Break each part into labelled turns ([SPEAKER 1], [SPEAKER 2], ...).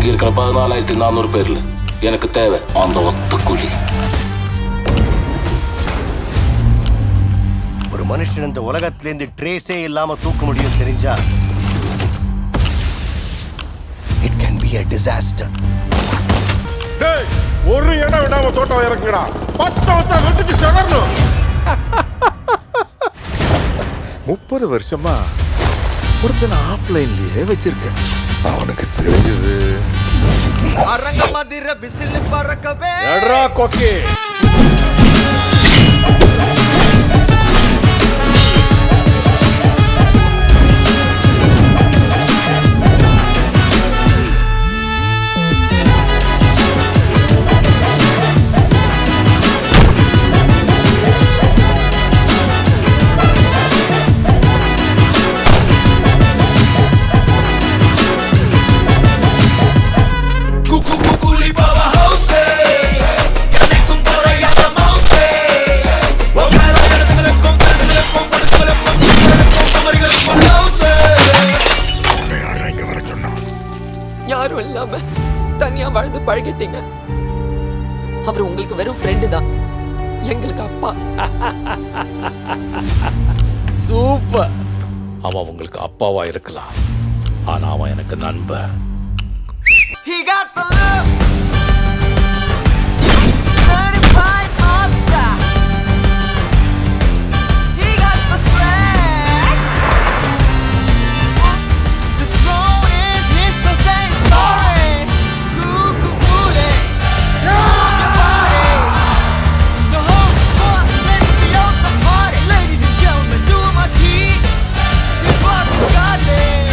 [SPEAKER 1] இங்க இருக்கிற 14,400 பேர்ல எனக்கு தேவை அந்த ஒத்த கூலி.
[SPEAKER 2] ஒரு மனுஷன் இந்த உலகத்திலேருந்து ட்ரேஸே இல்லாம தூக்க முடியும் தெரிஞ்சா it can be a disaster.
[SPEAKER 3] டேய், ஒரு இடம் விடாம தோட்டம் இறக்குடா. 10 வருஷம் வெட்டிச்சு செலறணும். 30 வருஷமா ஒருத்தனை ஆஃப்லைன்லயே வச்சிருக்கேன். அவனுக்கு தெரிஞ்சது
[SPEAKER 4] அரங்க மதிர விசில் பறக்கவே
[SPEAKER 3] எட்ரா கொக்கி.
[SPEAKER 5] யாரும் இல்லாம தனியா வாழ்ந்து பழகிட்டீங்க. அவர் உங்களுக்கு வெறும் ஃப்ரெண்டு தான், எங்களுக்கு அப்பா.
[SPEAKER 3] சூப்பர். அவன் உங்களுக்கு அப்பாவா இருக்கலாம், ஆனா அவன் எனக்கு நண்பன்.
[SPEAKER 4] He got the looks, certified all-star. He got the swag. The throne is his, so say sorry. Cool-cool-cool-ay. Move your body. The whole squad, let's be on the party. Ladies and gentlemen, too much heat is what we got there.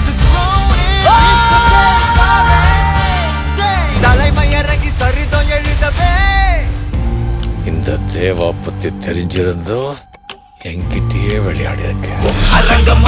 [SPEAKER 4] The throne is his, so say sorry. தலைமை இறங்கி சரிதம் எழுதவே.
[SPEAKER 3] இந்த தேவா பத்தி தெரிஞ்சிருந்தோ என்கிட்டயே விளையாடி இருக்க.
[SPEAKER 4] அரங்கம்